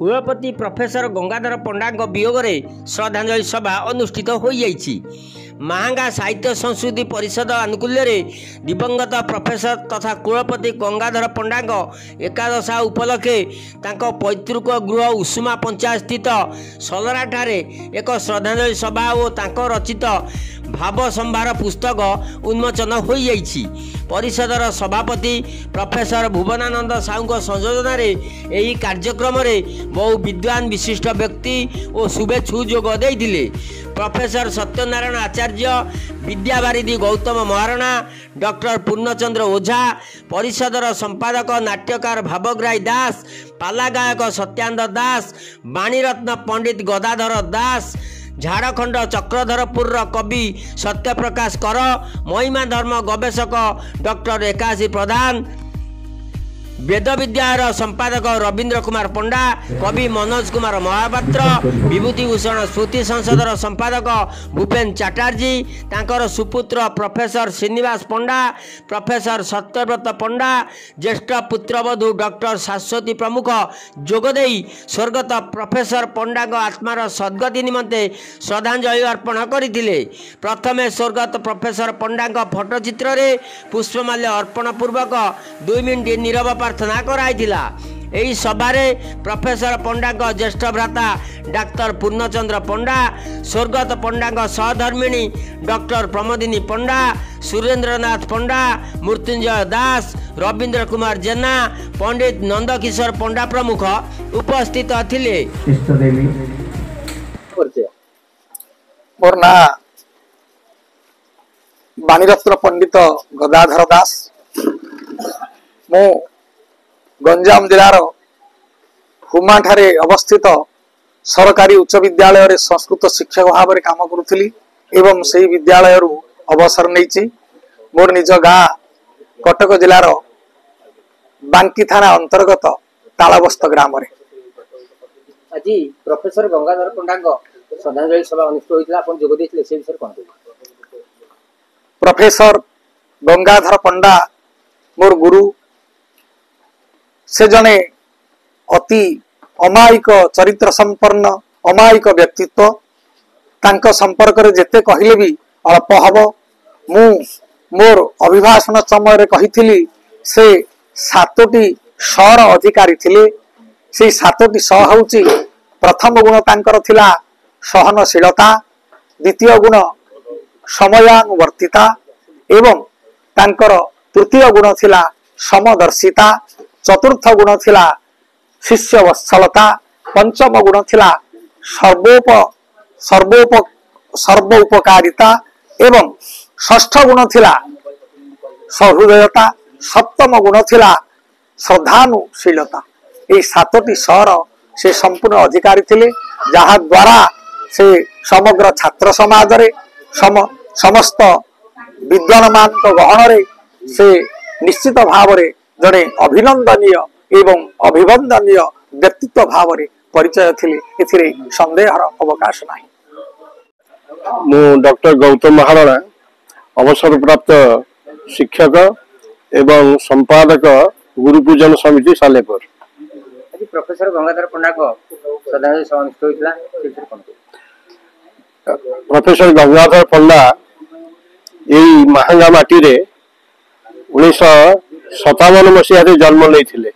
कुलपति प्रोफेसर गंगाधर पंडा वियोग में श्रद्धांजलि सभा अनुष्ठित हो जाइछि। महांगा साहित्य संस्कृति परिषद आनुकूल्य दिवंगत प्रोफेसर तथा कुलपति गंगाधर पंडा एकादशा उपलक्षे तांको पैतृक गृह उषुमा पंचायत स्थित सलरा ठारे एक श्रद्धांजलि सभा और तांको रचित भाव संभार पुस्तक उन्मोचन हो जाइछि। परिषदर सभापति प्रोफेसर भुवनानंद साहू संयोजन यही कार्यक्रम में बहु विद्वान विशिष्ट व्यक्ति और शुभेच्छु जोग देइथिले। प्रोफेसर सत्यनारायण आचार्य, विद्यावारिधि गौतम महारणा, डॉक्टर पूर्णचंद्र ओझा, परिषदर संपादक नाट्यकार भावग्राही दास, पाला गायक सत्यानंद दास, वाणीरत्न पंडित गदाधर दास, झारखंड चक्रधरपुर कवि सत्यप्रकाश कर, महिमा धर्म गवेषक डॉक्टर एकाशी प्रधान, वेद विद्यालय संपादक रवींद्र कुमार पंडा, कवि मनोज कुमार महापात्र, विभूति भूषण स्मृति संसदर संपादक भूपेन चटर्जी, तांकर सुपुत्र प्रोफेसर श्रीनिवास पंडा, प्रोफेसर सत्यव्रत पंडा, ज्येष्ठ पुत्रवधू डॉक्टर शाश्वती प्रमुख जोगदेई स्वर्गत प्रोफेसर पंडा आत्मार सद्गति निमंते श्रद्धांजलि अर्पण करथिले। प्रथमे स्वर्गत प्रोफेसर पंडा फोटोचित्र रे पुष्पमाल्य अर्पण पूर्वक 2 मिनिट नीरव प्रार्थना कराइथिला। एही सभारे प्रोफेसर पंडा ज्येष्ठ भ्राता डाक्टर पूर्णचंद्र पंडा, स्वर्गत पंडा सहधर्मिणी डॉक्टर प्रमोदिनी पंडा, सुरेंद्रनाथ पंडा, मृत्युंजय दास, रवींद्र कुमार जेना, पंडित नंदकिशोर पंडा प्रमुख उपस्थित थिले। मोर ना वाणीरत्न पंडित गदाधर दास, मो गंजाम जिलार हुमा ठारे अवस्थित सरकारी उच्च विद्यालय रे संस्कृत शिक्षक भाव में काम करुली एवं से विद्यालय अवसर नहीं। मोर निज गाँ कटक जिलार बांकी थाना अंतर्गत तालबस्त ग्राम रे आज प्रोफेसर गंगाधर पंडा श्रद्धांजलि सभा अनुष्ठित होइतिला, आपण जोग देथिले से विषय कोन? प्रोफेसर गंगाधर पंडा मोर गुरु, से जने अति अमायिक चरित्र संपन्न अमायिक व्यक्तित्व। तांको संपर्क रे जेते कहिले भी अल्प हबो। मु मोर अभिभाषण समय रे कहिथिली से 7टी शहर अधिकारी थिले। से 7टी शह होउची, प्रथम गुण तांकर थिला सहनशीलता, द्वितीय गुण समयानुवर्तिता एवं तांकर तृतीय गुण थिला समदर्शिता, चतुर्थ गुण थिला शिष्य वत्सलता, पंचम गुण थिला सर्व उपकारिता एवं षष्ठ गुण थिला सहृदयता, सप्तम गुण थिला श्रद्धानुशीलता। ये 7टी शहर से संपूर्ण अधिकारी थिले, जहा द्वारा से समग्र छात्र समाज रे समस्त विद्वान मान गहन रे से निश्चित भाव रे जड़े अभिनंदनीय एवं अभिवंदनीय व्यक्तित्व भाव रे परिचय थिले। एथिरे संदेहर अवकाश नाही। मु डॉक्टर गौतम महारणा, अवसर प्राप्त शिक्षक एवं संपादक गुरुपूजन समिति सालेपुर। आज प्रोफेसर गंगाधर पंडा श्रद्धांजलि सभा अनुष्ठित होइतिला, प्रोफेसर गंगाधर पंडा यही महांगा माटी रे 1957 मसीह जन्म नहीं,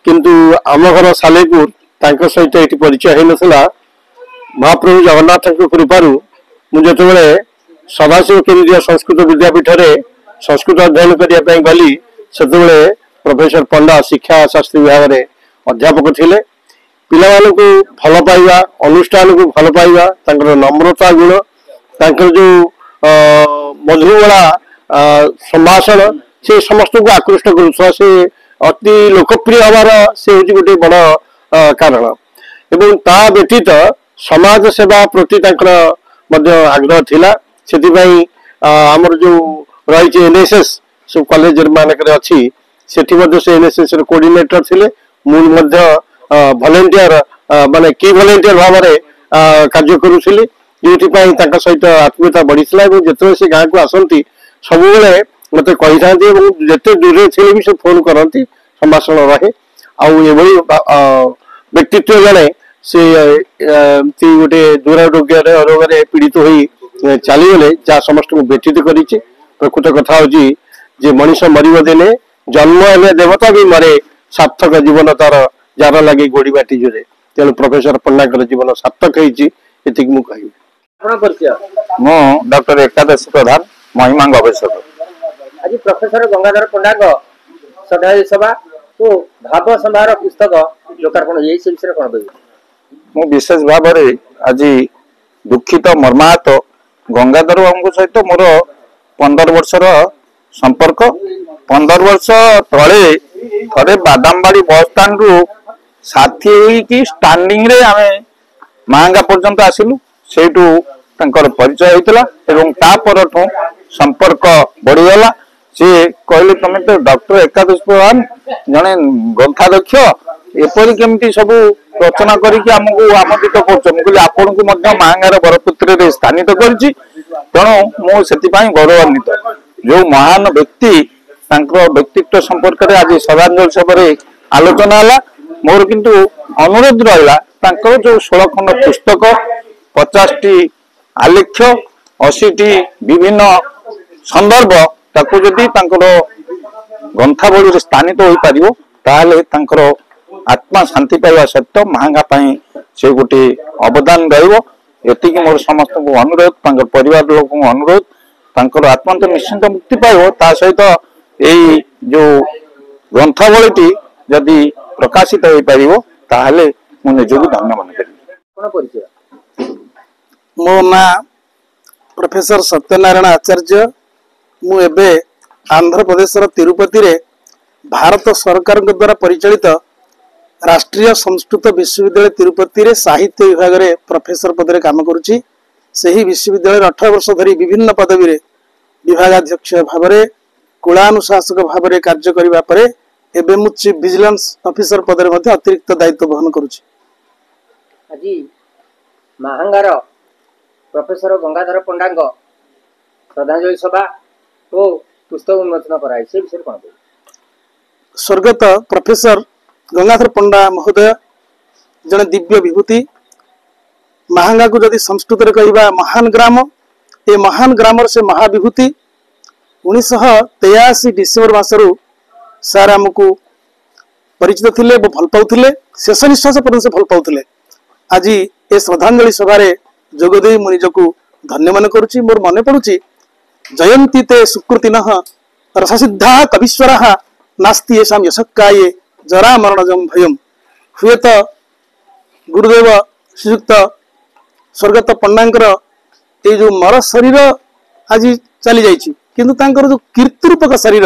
किंतु आम घर सालेपुर तांको सहित ये परिचय हो नाला। महाप्रभु जगन्नाथ कृपारू मुझे सदाशिव केंद्रीय संस्कृत विद्यापीठ रे संस्कृत अध्ययन करने गली से प्रोफेसर पंडा शिक्षा शास्त्री विभाग में अध्यापक थिले। पिलामानू भल पाइबा, अनुष्ठान को भल पाइबा, तांकर नम्रता गुण, तांकर जो मधुबला संभाषण से समस्त को आकृष्ट करुवा, से अति लोकप्रिय हमार से हूँ गोटे बड़ कारण। एवं ता व्यतीत समाज सेवा प्रति आग्रह थिला। सेथिबाई आमर जो रही एनएसएस सब कॉलेज मानक अच्छी से एनएसएस कोऑर्डिनेटर थिले। मुझे वॉलंटियर माने की वॉलंटियर भाव में कार्य करुली, जो सहित आत्मीयता बढ़ी जो से गाँव को आसती सब मत कही था जिते दूर थे भी से फोन करती संभाषण रहे। व्यक्तित्व जड़े से गोटे दुरारोग्य पीड़ित हो चलीगले जहाँ समस्त व्यतीत कर प्रकृत कथा हूँ मनीष मर दिने जन्म हेले देवता भी मरे सार्थक जीवन तार जार लगे गोड़ी बाटी जोरे तेणु प्रोफेसर पंडा जीवन सार्थक होती मुझे मु डॉक्टर एकादश प्रधान महिमा गवेषक आज प्रोफेसर गंगाधर पंडा श्रद्धांजलि सभा तो भाव समारोह पुस्तक लोकार्पण विषय कौन कह मु विशेष भाव आज दुखित मर्माहत गंगाधर बाबू सहित मोर 15 वर्षर संपर्क 15 वर्ष तले थे बादामबाड़ी बस स्टाण्ड रु साथी कि स्टांडिंग रे आमे मांगा पर्यंत आसिलु सेठू परिचय होता संपर्क बढ़ीगला सी कहले तुम तो डॉक्टर एकादश प्रधान जड़े ग्रंथाध्यक्ष एपरी केमती सब रचना करके आमको आमंत्रित कर आपन को महांगार बरपुत्र स्थानित कर तेणु मुझे गौरवान्वित जो महान व्यक्ति व्यक्तित्व संपर्क में आज श्रद्धांजलि सभा आलोचना है मोर किंतु अनुरोध रहा जो 16 खंड पुस्तक 50 टी आलेख्य 80 टी विभिन्न संदर्भ ताको जदि ग्रंथावली स्थानित हो पारिबो ताहले तांकर आत्मा शांति पाइबा सत्य महांगा पाई से गोटे अवदान रहिबो एतिक मोर समस्त को अनुरोध तांकर परिवार लोक को अनुरोध तांकर आत्मा तो निश्चिंत मुक्ति पाइबो ता सहित एई जो ग्रंथावलीटी जदि प्रकाशित हो पारिबो ताहले मु निजକୁ धन्य मन करिबि कोन परिचय मो ना प्रोफेसर सत्यनारायण आचार्य मु एबे आंध्र प्रदेश तिरुपति रे भारत सरकार द्वारा परिचालित राष्ट्रीय संस्कृत विश्वविद्यालय तिरुपति रे साहित्य विभाग रे प्रोफेसर पद रे काम करूची सही विश्वविद्यालय 18 वर्ष धरी विभिन्न पदवी रे विभागाध्यक्ष भाव रे कुलानुशासक भाव रे कार्य करिबा परे एबे मु चीफ विजिलेंस ऑफिसर पद रे मध्ये अतिरिक्त दायित्व वहन करूची आज महांगार प्रोफेसर गंगाधर पंडा श्रद्धांजलि सभा तो पुस्तक उन्मोचन कराई से विषय कौन स्वर्गत प्रोफेसर गंगाधर पंडा महोदय जने दिव्य विभूति महांगा को जदि संस्कृत रे कहबा महान ग्राम ए महान ग्रामर से महाविभूति 1983 डिसेम्बर मासरु सार हमकु परिचित थिले भल पाउथिले शेष निश्वास पर्यंत भल पाउथिले आज ए श्रद्धांजलि सभा रे जोगदेई मु निजको धन्य मन करूची मोर मने पडुची जयंती ते सुकृतिनः रससिद्धा कविश्वरः नास्ति येषां यशक्काये जरा मरणजं भयम हुए तो गुरुदेव श्रीयुक्त स्वर्गत पंडांकर ये जो मर शरीर आज चली जाइछि किंतु तांकर जो कीर्तिरूपक शरीर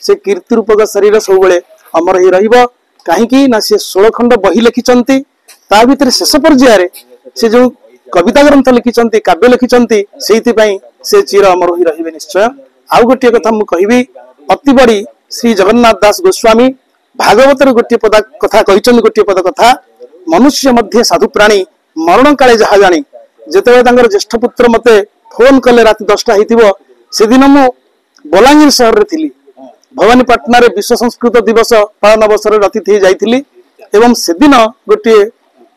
से कीर्तिरूपक शरीर सब अमर ही रहिबो काहेकि ना से 16 खंड बही लिखिचंती ता भीतर शेष पर्याय से जो कविता ग्रंथ लिखिचंती काव्य लिखिचंती सेति पई से चिर अमर ही रहिबे निश्चय। आउ गोटे कथा मु कहिबी अति बड़ी श्री जगन्नाथ दास गोस्वामी भागवत गोटे पद कथा कहिचंती गोटे पद कथा मनुष्य मध्य साधु प्राणी मरण काले जहा जानी जेतेबे तांकर ज्येष्ठ पुत्र मते फोन कले रात 10टा हिथिबो सेदिन मु बलांगीर शहर रे थिली भवानीपाटना रे विश्व संस्कृत दिवस पालन अवसर रे अतिथि जाइथिली एवं सेदिन गोटे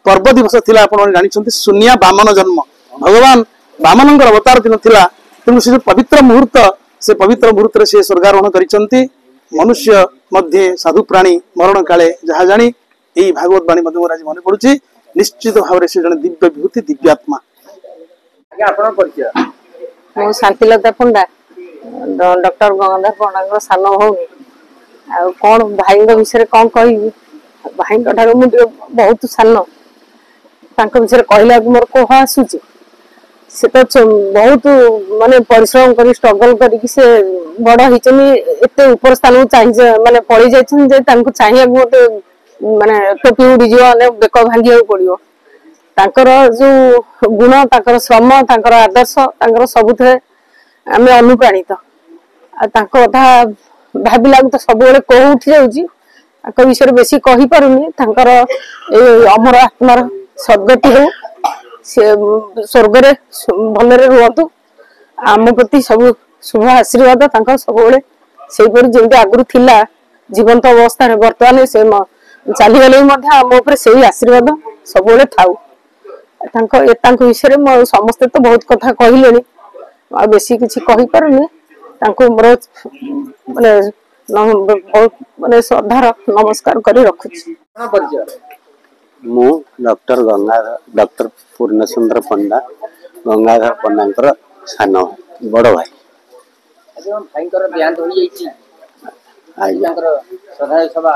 पर्व दिवस थिला आपण जानिछंती शून्य वामन जन्म भगवान वामनंकर अवतार दिन थिला तेणु से पवित्र मुहूर्त से पवित्र मुहूर्त से स्वर्गारोहण करिसंती मनुष्य मध्य साधु प्राणी मरण काले जहा जानी यही भागवत वाणी मध्य आज मन पड़ुची निश्चित भाव से जन दिव्य विभूति दिव्यात्मा मु शांतिलता पंडा डॉक्टर गंगाधर पंडा सान भौनी आ कौन भाई विषय कौन कह भाई ठार मुझे बहुत सान विषय कहला मोर कह आसूची से तो बहुत माने परिश्रम कर स्ट्रगल करके से बड़ होते ऊपर स्थान को चाहिए माने पड़ी जाइए चाहिए गोटे माने टोपी उड़ी जो बेक भांगी पड़ो तांकर जो गुण तांकर श्रम तांकर आदर्श तांकर सबुथे आम अनुप्राणित कथा भाविला तो सब कह उठी जाऊँ विषय बेसी कही पारुनी तांकर अमर आत्मार सद्गति हो से स्वर्ग भलरे रुहतु आम प्रति सब शुभ आशीर्वाद सब जमी आगुरी थिला जीवंत अवस्था बर्तमान से ଚାଲିଗଲେ ମଧ୍ୟ ଆମ ଉପରେ ସେଇ ଆଶୀର୍ବାଦ ସବୁବେଳେ ଥାଉ। ତାଙ୍କ ବିଷୟରେ ସମସ୍ତେ ତ ବହୁତ କଥା କହିଲେଣି, ଆଉ ବେଶୀ କିଛି କହିପାରୁନି। ତାଙ୍କୁ ମୋର ମାନେ ବହୁତ ମାନେ ଶ୍ରଦ୍ଧାର ନମସ୍କାର କରି ରଖୁଛି। ମୁଁ ଡକ୍ଟର ପୂର୍ଣ୍ଣଚନ୍ଦ୍ର ପଣ୍ଡା, ଗଙ୍ଗାଧର ପଣ୍ଡାଙ୍କର ସାନ ବଡ ଭାଇ। ଭାଇଙ୍କର ଦେହାନ୍ତ ହୋଇଯାଇଛି, ଆଜ୍ଞା ତାଙ୍କର ଶ୍ରଦ୍ଧାଞ୍ଜଳି ସଭା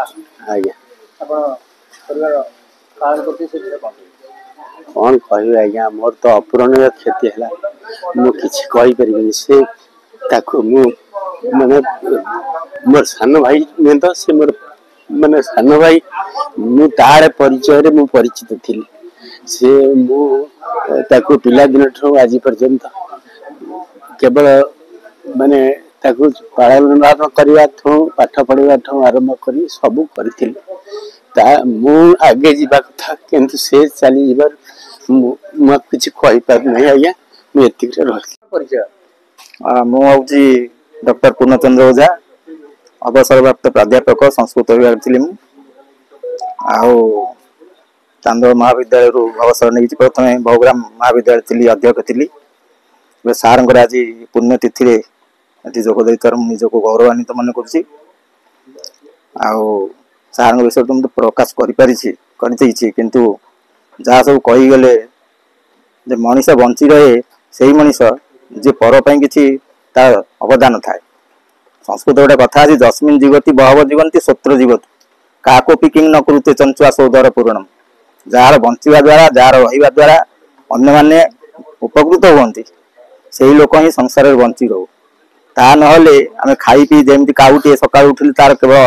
ଆଜ୍ଞା। ଆପଣ ପରିବାର ପାଳନ କରୁଛନ୍ତି, ସେ ବିଷୟରେ କଣ କହିବି ଆଜ୍ଞା, ମୋର ତ ଅପୂରଣୀୟ କ୍ଷତି ହେଲା। ମୁଁ କିଛି କହିପାରିବିନି। ସେ ତାକୁ ମୁଁ ମାନେ ମୋର ସାନ ଭାଇ ନୁହେଁ ତ, ସେ ମୋର ମାନେ ସାନ ଭାଇ। ମୁଁ ତାର ପରିଚୟରେ ମୁଁ ପରିଚିତ ଥିଲି। ସେ ମୁଁ ତାକୁ ପିଲାଦିନ ଠାରୁ ଆଜି ପର୍ଯ୍ୟନ୍ତ କେବଳ ମାନେ ତାକୁ ପାଳନ କରିବା ଠୁ, ପାଠ ପଢିବା ଠୁ ଆରମ୍ଭ କରି ସବୁ କରିଥିଲି। ମୁଁ ଆଗେ ଯିବା କଥା, କିନ୍ତୁ ସେ ଚାଲିଯିବାରୁ ମୁଁ କିଛି କହିପାରୁନାହିଁ ଆଜ୍ଞା। ମୁଁ ଏତିକିରେ ରହିଲି। ପରିଚୟ? ମୁଁ ହଉଛି ଡକ୍ଟର ପୂର୍ଣ୍ଣଚନ୍ଦ୍ର ଓଝା, ଅବସରପ୍ରାପ୍ତ ପ୍ରାଧ୍ୟାପକ, ସଂସ୍କୃତ ବିଭାଗ ଥିଲି ମୁଁ। ଆଉ ଚାନ୍ଦୋଳ ମହାବିଦ୍ୟାଳୟରୁ ଅବସର ନେଇଛି। ପ୍ରଥମେ ବହୁଗ୍ରାମ ମହାବିଦ୍ୟାଳୟ ଥିଲି, ଅଧ୍ୟକ୍ଷ ଥିଲି। ଏବେ ସାରଙ୍କର ଆଜି ପୁଣ୍ୟତିଥିରେ ଏଠି ଯୋଗ ଦେଇଥିବାରୁ ମୁଁ ନିଜକୁ ଗୌରବାନ୍ୱିତ ମନେ କରୁଛି। ଆଉ ସାରଙ୍କ ବିଷୟରେ ତ ମୁଁ ପ୍ରକାଶ କରିଦେଇଛି, କିନ୍ତୁ ଯାହା ସବୁ କହିଗଲେ ଯେ ମଣିଷ ବଞ୍ଚି ରହେ ସେଇ ମଣିଷ ଯେ ପର ପାଇଁ କିଛି ତାର ଅବଦାନ ଥାଏ। ସଂସ୍କୃତ ଗୋଟେ କଥା ଅଛି, ଯସ୍ମିନ୍ ଜୀବତି ବହବ ଜୀବନ୍ତି ସ୍ୱତ୍ର ଜୀବତି କାକୋପି କିଂ ନ କୁରୁତେ ଚଞ୍ଚୁଆ ସୋଦର ପୂରଣ। ଯାହାର ବଞ୍ଚିବା ଦ୍ୱାରା, ଯାହାର ରହିବା ଦ୍ୱାରା ଅନ୍ୟମାନେ ଉପକୃତ ହୁଅନ୍ତି, ସେଇ ଲୋକ ହିଁ ସଂସାରରେ ବଞ୍ଚି ରହୁ। ତା ନହେଲେ ଆମେ ଖାଇ ପିଇ ଯେମିତି କାଉଟିଏ ସକାଳୁ ଉଠିଲେ ତାର କେବଳ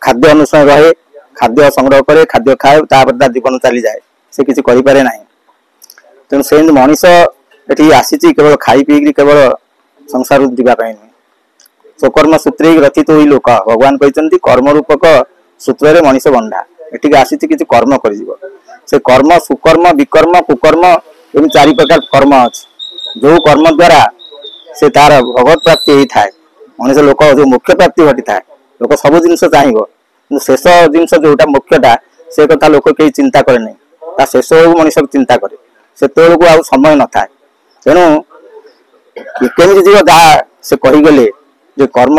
ଖାଦ୍ୟ ଅନୁସାରେ ରହେ, ଖାଦ୍ୟ ସଂଗ୍ରହ କରେ, ଖାଦ୍ୟ ଖାଏ, ତାପରେ ତା ଜୀବନ ଚାଲିଯାଏ, ସେ କିଛି କରିପାରେ ନାହିଁ। ତେଣୁ ସେମିତି ମଣିଷ ଏଠି ଆସିଛି କେବଳ ଖାଇ ପିଇକି କେବଳ ସଂସାରରୁ ଯିବା ପାଇଁ ନୁହେଁ। ସ୍ୱକର୍ମ ସୂତ୍ରେ ଗ୍ରଥିତ ହୋଇ ଲୋକ, ଭଗବାନ କହିଛନ୍ତି କର୍ମ ରୂପକ ସୂତ୍ରରେ ମଣିଷ ବନ୍ଧା। ଏଠିକି ଆସିଛି କିଛି କର୍ମ କରିଯିବ। ସେ କର୍ମ ସୁକର୍ମ, ବିକର୍ମ, କୁକର୍ମ, ଏମିତି 4 ପ୍ରକାର କର୍ମ ଅଛି। ଯୋଉ କର୍ମ ଦ୍ୱାରା ସେ ତାର ଭଗବତ ପ୍ରାପ୍ତି ହେଇଥାଏ, ମଣିଷ ଲୋକ ଯୋଉ ମୁଖ୍ୟ ପ୍ରାପ୍ତି ଘଟିଥାଏ। ଲୋକ ସବୁ ଜିନିଷ ଚାହିଁବ, କିନ୍ତୁ ଶେଷ ଜିନିଷ ଯୋଉଟା ମୁଖ୍ୟଟା, ସେ କଥା ଲୋକ କେହି ଚିନ୍ତା କରେ ନାହିଁ। ତା ଶେଷ ବେଳକୁ ମଣିଷ ଚିନ୍ତା କରେ, ସେତେବେଳକୁ ଆଉ ସମୟ ନଥାଏ। ତେଣୁ କେମିତି ଯିବ, ଯାହା ସେ କହିଗଲେ ଯେ କର୍ମ,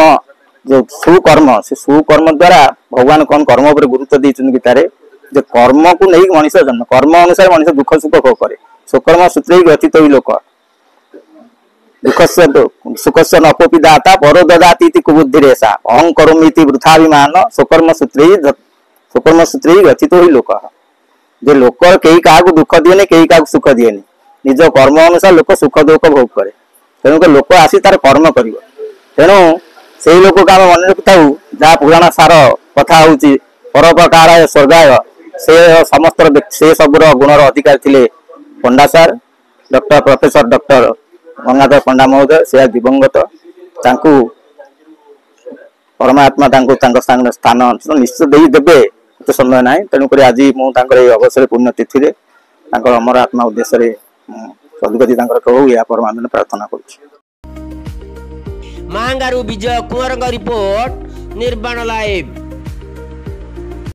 ଯୋଉ ସୁକର୍ମ, ସେ ସୁକର୍ମ ଦ୍ୱାରା ଭଗବାନ କଣ କର୍ମ ଉପରେ ଗୁରୁତ୍ୱ ଦେଇଛନ୍ତି ଗୀତାରେ, ଯେ କର୍ମକୁ ନେଇ ମଣିଷ ଜନ୍ମ, କର୍ମ ଅନୁସାରେ ମଣିଷ ଦୁଃଖ ସୁଖ ଭୋଗ କରେ। ସ୍ୱକର୍ମ ସୂତ୍ରେ ଗ୍ରଥିତ ହୋଇ ଲୋକ, ଦୁଃଖସ୍ୟ ସୁଖସ୍ୟ ନପୋପି ଦାତା ପରୋ ଦଦାତି ଇତି କୁବୁଦ୍ଧିରେ ସା ଅହଂ କରୋମି ଇତି ବୃଥାଭିମାନ ସ୍ୱକର୍ମ ସୂତ୍ରେ ଗ୍ରଥିତ ହୋଇ ଲୋକ। ଯେ ଲୋକ କେହି କାହାକୁ ଦୁଃଖ ଦିଏନି, କେହି କାହାକୁ ସୁଖ ଦିଏନି। ନିଜ କର୍ମ ଅନୁସାରେ ଲୋକ ସୁଖ ଦୁଃଖ ଭୋଗ କରେ। ତେଣୁ ଲୋକ ଆସି ତାର କର୍ମ କରିବ। ତେଣୁ ସେଇ ଲୋକକୁ ଆମେ ମନେ ରଖିଥାଉ, ଯାହା ପୁରାଣ ସାର କଥା ହଉଛି ପରୋପକାରାୟ ସ୍ୱର୍ଗାୟ। ସେ ସମସ୍ତର ସେ ସବୁର ଗୁଣର ଅଧିକାରୀ ଥିଲେ Panda sir, professor doctor Gangadhar Panda ମହୋଦୟ। ସେ ଦିବଙ୍ଗତ, ତାଙ୍କୁ ପରମାତ୍ମା ତାଙ୍କ ସ୍ଥାନ ନିଶ୍ଚିତ ଦେଇଦେବେ, ଏତେ ସମୟ ନାହିଁ। ତେଣୁକରି ଆଜି ମୁଁ ତାଙ୍କର ଏଇ ଅବସରରେ ପୁଣ୍ୟତିଥିରେ ତାଙ୍କର ଅମର ଆତ୍ମା ଉଦ୍ଦେଶ୍ୟରେ ସଦ୍ଗତି ତାଙ୍କର କହୁ, ଏହା ପରମାତ୍ମା ପ୍ରାର୍ଥନା କରୁଛି। ମାହାଙ୍ଗାରୁ ବିଜୟ କୁମାରଙ୍କ ରିପୋର୍ଟ, ନିର୍ବାଣ ଲାଇଭ।